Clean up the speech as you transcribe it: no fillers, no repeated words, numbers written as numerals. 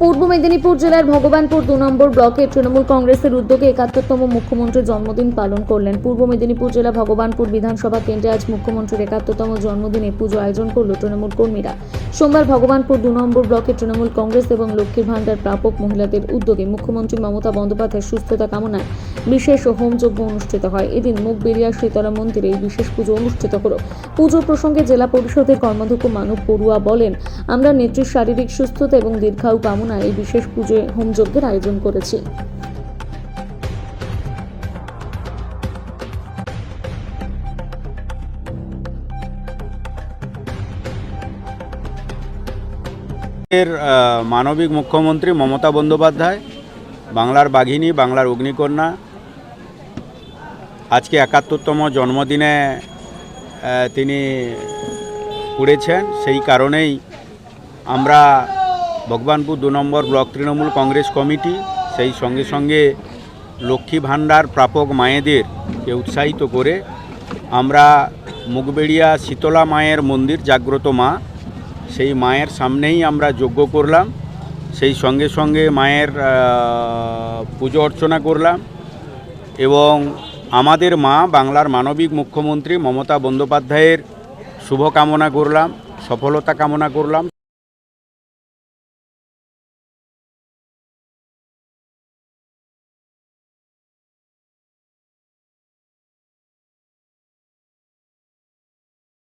পূর্ব মেদিনীপুর জেলার ভগবানপুর 2 নম্বর ব্লকে তৃণমূল কংগ্রেসের উদ্যোগে 71তম মুখ্যমন্ত্রীর জন্মদিন পালন করলেন। পূর্ব মেদিনীপুর জেলা ভগবানপুর বিধানসভা কেন্দ্রে আজ মুখ্যমন্ত্রীর 71তম জন্মদিনে পুজো আয়োজন করল তৃণমূল কর্মীরা। সোমবার ভগবানপুর 2 নম্বর ব্লকে তৃণমূল কংগ্রেস এবং লক্ষ্মীর ভাণ্ডার প্রাপক মহিলাদের উদ্যোগে মুখ্যমন্ত্রী মমতা বন্দ্যোপাধ্যায়ের সুস্থতা কামনায় বিশেষ হোমযজ্ঞ অনুষ্ঠিত হয়। এদিন মুখবেড়িয়া শীতলা মন্দিরে এই বিশেষ পুজো অনুষ্ঠিত হল। পুজো প্রসঙ্গে জেলা পরিষদের কর্মাধ্যক্ষ মানব বড়ুয়া বলেন, আমরা নেত্রীর শারীরিক সুস্থতা এবং দীর্ঘায়ু কামনায় এই বিশেষ পুজো হোমযজ্ঞের আয়োজন করেছি। মানবিক মুখ্যমন্ত্রী মমতা বন্দ্যোপাধ্যায়, বাংলার বাঘিনী, বাংলার অগ্নিকন্যা, আজকে 71তম জন্মদিনে তিনি পড়েছেন। সেই কারণেই আমরা ভগবানপুর 2 নম্বর ব্লক তৃণমূল কংগ্রেস কমিটি, সেই সঙ্গে সঙ্গে লক্ষ্মী ভাণ্ডার প্রাপক মায়েদেরকে উৎসাহিত করে আমরা মুখবেড়িয়া শীতলা মায়ের মন্দির, জাগ্রত মা, সেই মায়ের সামনেই আমরা যজ্ঞ করলাম। সেই সঙ্গে সঙ্গে মায়ের পুজো অর্চনা করলাম এবং আমাদের মা বাংলার মানবিক মুখ্যমন্ত্রী মমতা বন্দ্যোপাধ্যায়ের শুভকামনা করলাম, সফলতা কামনা করলাম।